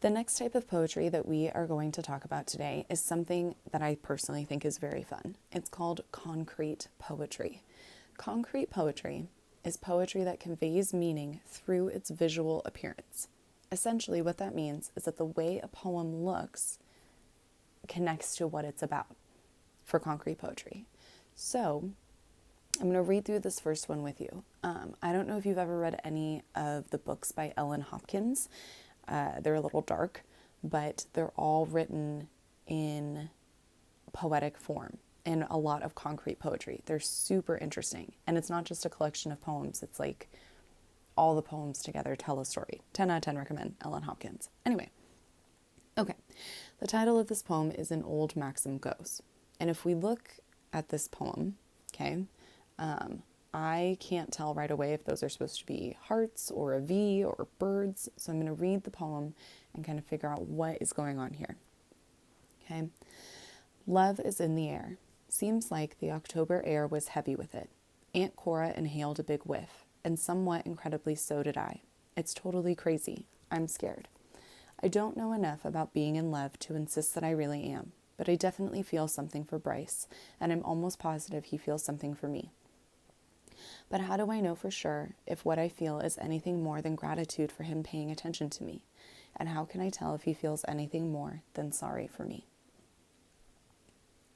The next type of poetry that we are going to talk about today is something that I personally think is very fun. It's called concrete poetry. Concrete poetry is poetry that conveys meaning through its visual appearance. Essentially, what that means is that the way a poem looks connects to what it's about for concrete poetry. So, I'm going to read through this first one with you. I don't know if you've ever read any of the books by Ellen Hopkins. They're a little dark, but they're all written in poetic form and a lot of concrete poetry. They're super interesting. And it's not just a collection of poems. It's like all the poems together tell a story. 10 out of 10 recommend Ellen Hopkins. Anyway, okay. The title of this poem is An Old Maxim Goes. And if we look at this poem, okay, I can't tell right away if those are supposed to be hearts or a V or birds. So I'm going to read the poem and kind of figure out what is going on here. Okay. Love is in the air. Seems like the October air was heavy with it. Aunt Cora inhaled a big whiff, and somewhat incredibly so did I. It's totally crazy. I'm scared. I don't know enough about being in love to insist that I really am, but I definitely feel something for Bryce, and I'm almost positive he feels something for me. But how do I know for sure if what I feel is anything more than gratitude for him paying attention to me? And how can I tell if he feels anything more than sorry for me?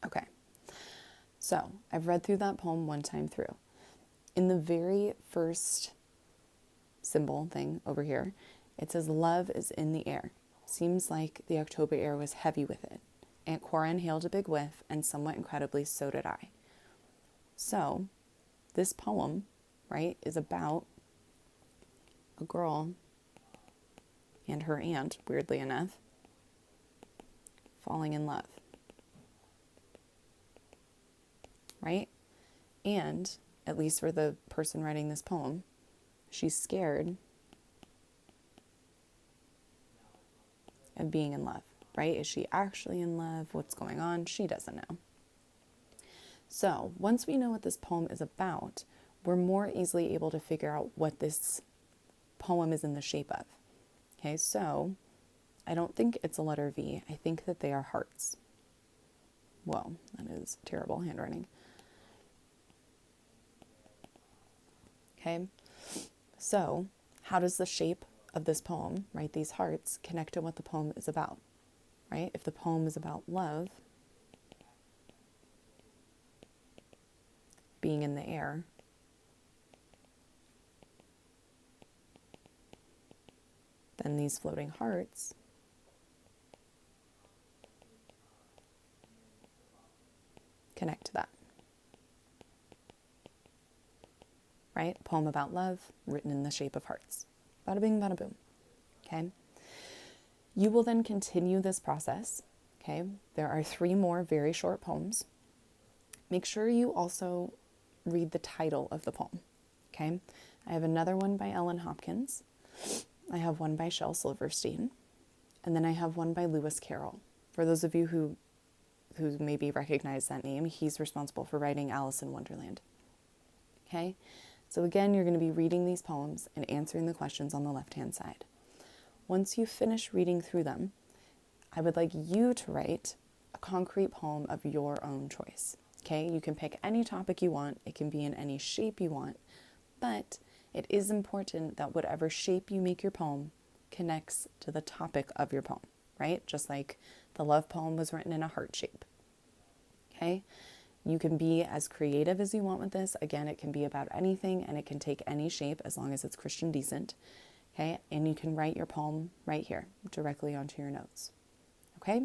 Okay, so I've read through that poem one time through. In the very first symbol thing over here, it says love is in the air. Seems like the October air was heavy with it. Aunt Cora inhaled a big whiff, and somewhat incredibly so did I. So, this poem, right, is about a girl and her aunt, weirdly enough, falling in love. Right? And, at least for the person writing this poem, she's scared of being in love, right? Is she actually in love? What's going on? She doesn't know. So, once we know what this poem is about, we're more easily able to figure out what this poem is in the shape of. Okay, so I don't think it's a letter V. I think that they are hearts. Whoa, that is terrible handwriting. Okay, so how does the shape of this poem, right, these hearts, connect to what the poem is about, right? If the poem is about love, being in the air, then these floating hearts connect to that. Right? Poem about love, written in the shape of hearts. Bada bing, bada boom. Okay? You will then continue this process. Okay? There are 3 more very short poems. Make sure you also read the title of the poem. Okay? I have another one by Ellen Hopkins. I have one by Shel Silverstein. And then I have one by Lewis Carroll. For those of you who maybe recognize that name, he's responsible for writing Alice in Wonderland. Okay? So again, you're going to be reading these poems and answering the questions on the left-hand side. Once you finish reading through them, I would like you to write a concrete poem of your own choice. Okay? You can pick any topic you want. It can be in any shape you want. But it is important that whatever shape you make your poem connects to the topic of your poem, right? Just like the love poem was written in a heart shape. Okay? You can be as creative as you want with this. Again, it can be about anything and it can take any shape as long as it's Christian decent. Okay? And you can write your poem right here, directly onto your notes. Okay?